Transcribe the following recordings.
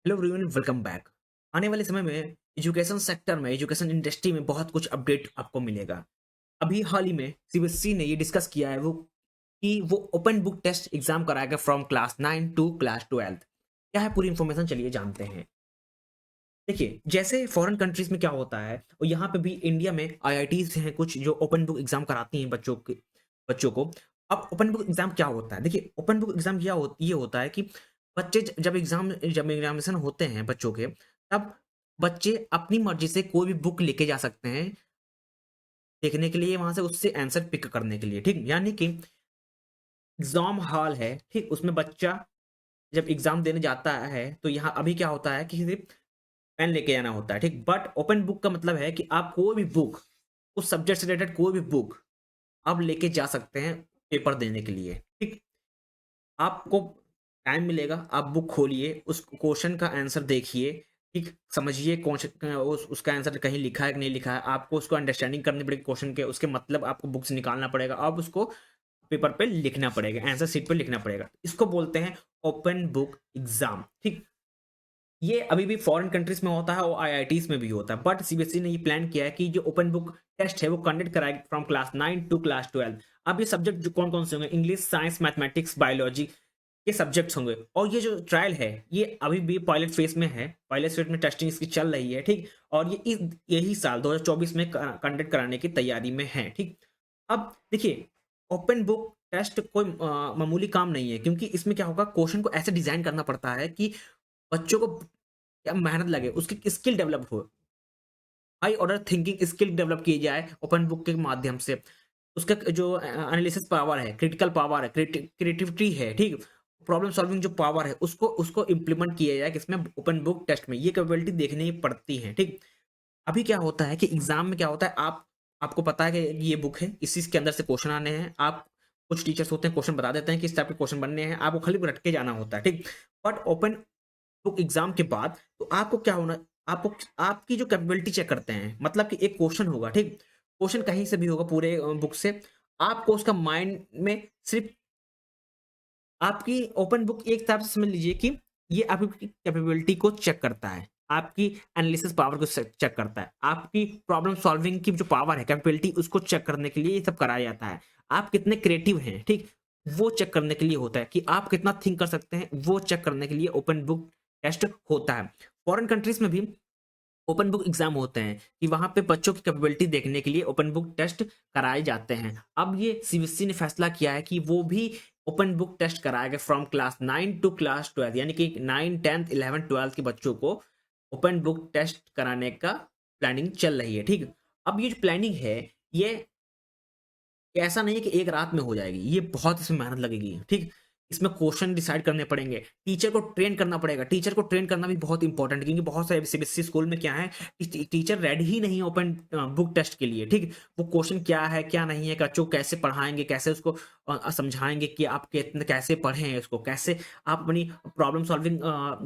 Hello everyone, welcome back. आने वाले समय में एजुकेशन सेक्टर में, एजुकेशन इंडस्ट्री में बहुत कुछ अपडेट आपको मिलेगा। अभी हाल ही में सीबीएसई ने ये डिस्कस किया है वो ओपन बुक टेस्ट एग्जाम कराएगा फ्रॉम क्लास 9 टू क्लास 12। क्या है पूरी इन्फॉर्मेशन, चलिए जानते हैं। देखिए, जैसे फॉरेन कंट्रीज में क्या होता है और यहाँ पे भी इंडिया में आईआईटीज हैं कुछ जो ओपन बुक एग्जाम कराती हैं बच्चों को। अब ओपन बुक एग्जाम क्या होता है? देखिए, ओपन बुक एग्जाम ये होता है कि बच्चे जब एग्जामिनेशन होते हैं बच्चों के, तब बच्चे अपनी मर्जी से कोई भी बुक लेके जा सकते हैं देखने के लिए, वहां से उससे आंसर पिक करने के लिए। ठीक, यानी कि एग्जाम हॉल है, ठीक, उसमें बच्चा जब एग्जाम देने जाता है तो यहाँ अभी क्या होता है कि सिर्फ पेन लेके जाना होता है। ठीक, बट ओपन बुक का मतलब है कि आप कोई भी बुक, उस सब्जेक्ट से रिलेटेड कोई भी बुक आप लेके जा सकते हैं पेपर देने के लिए। ठीक, आपको टाइम मिलेगा, आप बुक खोलिए, उस क्वेश्चन का आंसर देखिए, ठीक, समझिए उसका आंसर कहीं लिखा है कि नहीं लिखा है। आपको उसको अंडरस्टैंडिंग करनी पड़ेगी क्वेश्चन के, उसके मतलब आपको बुक से निकालना पड़ेगा, अब उसको पेपर पे लिखना पड़ेगा, आंसर शीट पे लिखना पड़ेगा। इसको बोलते हैं ओपन बुक एग्जाम। ठीक, ये अभी भी फॉरेन कंट्रीज में होता है और आईआईटीज में भी होता है, बट सीबीएसई ने ये प्लान किया है कि जो ओपन बुक टेस्ट है वो कंडक्ट कराएगा फ्रॉम क्लास 9 टू क्लास 12। अब ये सब्जेक्ट जो कौन कौन से होंगे, इंग्लिश, साइंस, मैथमेटिक्स, बायोलॉजी, ये सब्जेक्ट्स होंगे। और ये जो ट्रायल है ये अभी भी पायलट फेज में है, पायलट फेज में टेस्टिंग इसकी चल रही है। ठीक, और यही साल 2024 में कंडक्ट कराने की तैयारी में है। ठीक, अब देखिए, ओपन बुक टेस्ट कोई मामूली काम नहीं है, क्योंकि इसमें क्या होगा, क्वेश्चन को ऐसे डिजाइन करना पड़ता है कि बच्चों को क्या मेहनत लगे, उसकी स्किल डेवलप हो, high order thinking skill develop की जाए ओपन बुक के माध्यम से। उसका जो एनालिसिस पावर है, क्रिटिकल पावर है, क्रिएटिविटी है, ठीक, प्रॉब्लम सॉल्विंग जो पावर है, उसको उसको इम्प्लीमेंट किया जाए किसमें, ओपन बुक टेस्ट में। ये कैपेबिलिटी देखनी पड़ती है। ठीक, अभी क्या होता है कि एग्जाम में क्या होता है, आपको पता है कि ये बुक है, इसी के अंदर से क्वेश्चन आने हैं। आप कुछ टीचर्स होते हैं क्वेश्चन बता देते हैं कि इस टाइप के क्वेश्चन बनने हैं, आपको खाली रट के जाना होता है। ठीक, बट ओपन बुक एग्जाम के बाद तो आपको क्या होना, आपको आपकी जो कैपेबिलिटी चेक करते हैं, मतलब कि एक क्वेश्चन होगा, ठीक, क्वेश्चन कहीं से भी होगा पूरे बुक से, आपको उसका माइंड में सिर्फ आपकी ओपन बुक एक तरफ से समझ लीजिए कि ये आपकी कैपेबिलिटी को चेक करता है, आपकी एनालिसिस पावर को चेक करता है, आपकी प्रॉब्लम सॉल्विंग की जो पावर है, कैपेबिलिटी, उसको चेक करने के लिए ये सब कराया जाता है। आप कितने क्रिएटिव हैं, ठीक, वो चेक करने के लिए होता है कि आप कितना थिंक कर सकते हैं, वो चेक करने के लिए ओपन बुक टेस्ट होता है। फॉरेन कंट्रीज में भी ओपन बुक एग्जाम होते हैं कि वहां पे बच्चों की कैपेबिलिटी देखने के लिए ओपन बुक टेस्ट कराए जाते हैं। अब ये सीबीएसई ने फैसला किया है कि वो भी ओपन बुक टेस्ट कराएगा फ्रॉम क्लास 9 टू क्लास 12, यानी कि 9 10th 11th 12th के बच्चों को ओपन बुक टेस्ट कराने का प्लानिंग चल रही है। ठीक, अब ये जो प्लानिंग है, ये ऐसा नहीं है कि एक रात में हो जाएगी, ये बहुत इसमें मेहनत लगेगी। ठीक, इसमें क्वेश्चन डिसाइड करने पड़ेंगे, टीचर को ट्रेन करना पड़ेगा, टीचर को ट्रेन करना भी बहुत इंपॉर्टेंट है, क्योंकि बहुत सारे सीबीएसई स्कूल में क्या है कि टीचर रेडी ही नहीं है ओपन बुक टेस्ट के लिए। ठीक, वो क्वेश्चन क्या है क्या नहीं है, बच्चों को कैसे पढ़ाएंगे, कैसे उसको समझाएंगे कि आप कितने कैसे पढ़ें, उसको कैसे आप अपनी प्रॉब्लम सॉल्विंग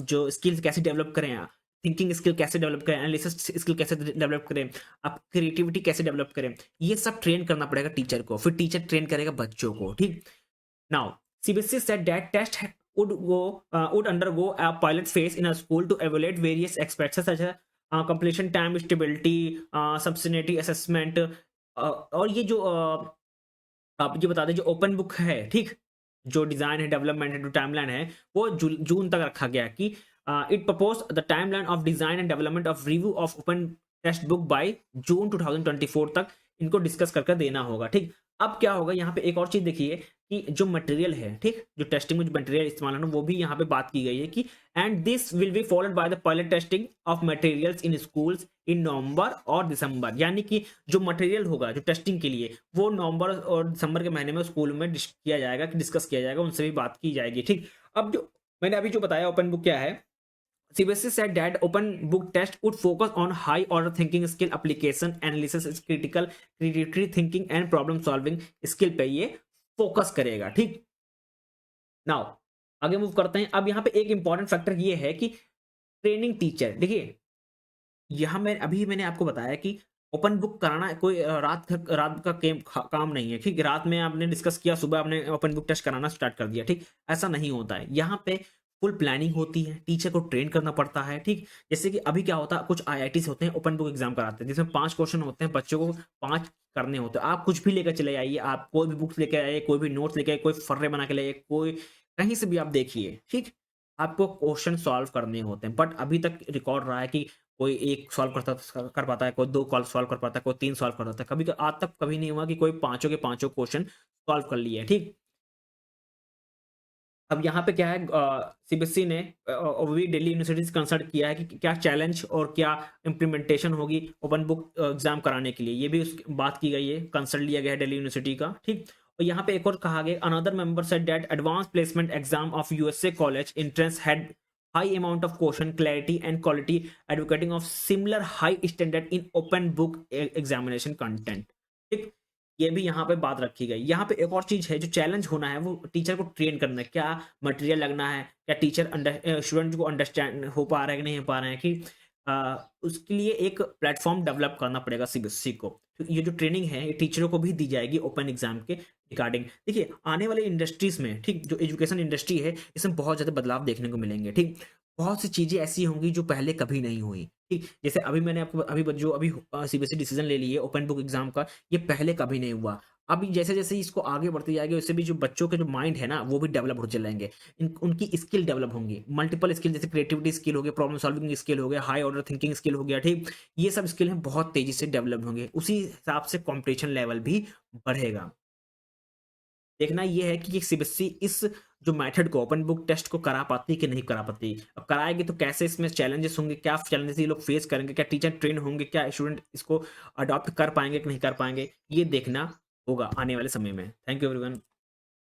जो स्किल्स कैसे डेवलप करें, थिंकिंग स्किल कैसे डेवलप करें, एनालिसिस स्किल कैसे डेवलप करें, आप क्रिएटिविटी कैसे डेवलप करें, ये सब ट्रेन करना पड़ेगा टीचर को, फिर टीचर ट्रेन करेगा बच्चों को। ठीक, now CBSE said that test would undergo a pilot phase in a school to evaluate various aspects such as completion time, stability, substantiality assessment। और ये जो आप ये बता दें, जो ओपन बुक है, ठीक, जो डिजाइन है, डेवलपमेंट है, जो टाइमलाइन है, वो जून तक रखा गया कि it propose the timeline of design and development of review of open text book by June 2024 तक इनको डिस्कस करके देना होगा। ठीक, अब क्या होगा, यहाँ पे एक और चीज देखिए कि जो मटेरियल है, ठीक, जो टेस्टिंग में जो मटेरियल इस्तेमाल है वो भी यहाँ पे बात की गई है कि and this will be followed by the pilot testing of materials in schools in November और दिसंबर। यानी कि जो मटेरियल होगा जो टेस्टिंग के लिए, वो नवंबर और दिसंबर के महीने में स्कूल में किया जाएगा, डिस्कस किया जाएगा, उनसे भी बात की जाएगी। ठीक, अब जो मैंने अभी जो बताया ओपन बुक क्या है, CBSE said that open book test would focus on high order thinking skill, application analysis, critical creativity thinking and problem solving skill पे ये फोकस करेगा। ठीक, नाउ आगे मूव करते हैं। अब यहाँ पे एक इंपॉर्टेंट फैक्टर ये है कि ट्रेनिंग टीचर, देखिए, यहाँ मैंने आपको बताया कि ओपन बुक कराना कोई रात का काम नहीं है। ठीक, रात में आपने डिस्कस किया, सुबह आपने ओपन बुक टेस्ट कराना स्टार्ट कर दिया। ठीक, ऐसा नहीं होता है। यहाँ पे फुल प्लानिंग होती है, टीचर को ट्रेन करना पड़ता है, ठीक। जैसे कि अभी क्या होता है, कुछ आईआईटीज़ होते हैं ओपन बुक एग्ज़ाम कराते हैं, जिसमें 5 क्वेश्चन होते हैं, बच्चों को 5 करने होते हैं। आप कुछ भी लेकर चले आइए, आप कोई भी बुक्स लेके आइए, कोई भी नोट्स लेके आइए, कोई फर्रे बना के ले आइए, कोई कहीं से भी आप देखिए, ठीक। आपको क्वेश्चन सॉल्व करने होते हैं, बट अभी तक रिकॉर्ड रहा है कि कोई 1 सॉल्व कर पाता है, कोई 2 कॉल सॉल्व कर पाता है, कोई 3 सॉल्व कर पाता है। कभी आज तक कभी नहीं हुआ कि कोई पाँचों के पाँचों क्वेश्चन सॉल्व कर लिए, ठीक। अब यहाँ पे क्या है, सीबीएसई ने वही दिल्ली यूनिवर्सिटी से कंसल्ट किया है कि क्या चैलेंज और क्या इम्प्लीमेंटेशन होगी ओपन बुक एग्जाम कराने के लिए, ये भी उस बात की गई है, कंसल्ट लिया गया है दिल्ली यूनिवर्सिटी का, ठीक। और यहाँ पे एक और कहा गया, another member said that advance placement exam of USA college entrance had high amount of question clarity and quality advocating of similar high standard in open book examination content, ठीक। ये भी यहाँ पे बात रखी गई। यहाँ पे एक और चीज़ है, जो चैलेंज होना है वो टीचर को ट्रेन करना है, क्या मटेरियल लगना है, क्या टीचर स्टूडेंट को अंडरस्टैंड हो पा रहा है कि नहीं हो पा रहे हैं, कि उसके लिए एक प्लेटफॉर्म डेवलप करना पड़ेगा सीबीएसई को। तो ये जो ट्रेनिंग है ये टीचरों को भी दी जाएगी ओपन एग्जाम के रिगार्डिंग। देखिए आने वाले इंडस्ट्रीज में, ठीक, जो एजुकेशन इंडस्ट्री है इसमें बहुत ज़्यादा बदलाव देखने को मिलेंगे, ठीक। बहुत सी चीज़ें ऐसी होंगी जो पहले कभी नहीं हुई, ठीक। जैसे अभी मैंने आपको अभी सीबीएसई डिसीजन ले लिए ओपन बुक एग्जाम का, ये पहले कभी नहीं हुआ। अभी जैसे-जैसे इसको आगे बढ़ती जाएगी, वैसे भी जो बच्चों के जो माइंड है ना, वो भी डेवलप होते चलेंगे। उनकी स्किल डेवलप होंगी, मल्टीपल स्किल, जैसे क्रिएटिविटी स्किल हो गया, प्रॉब्लम सॉल्विंग स्किल हो गया, हाई ऑर्डर थिंकिंग स्किल हो गया, ठीक। ये सब स्किल हैं बहुत तेज़ी से डेवलप होंगे, उसी हिसाब से कॉम्पिटिशन लेवल भी बढ़ेगा। देखना ये है कि ये सीबीएसई इस जो मेथड को, ओपन बुक टेस्ट को करा पाती है कि नहीं करा पाती। अब कराएगी तो कैसे इसमें चैलेंजेस होंगे, क्या चैलेंजेस ये लोग फेस करेंगे, क्या टीचर ट्रेन होंगे, क्या स्टूडेंट इसको अडॉप्ट कर पाएंगे कि नहीं कर पाएंगे, ये देखना होगा आने वाले समय में। Thank you everyone.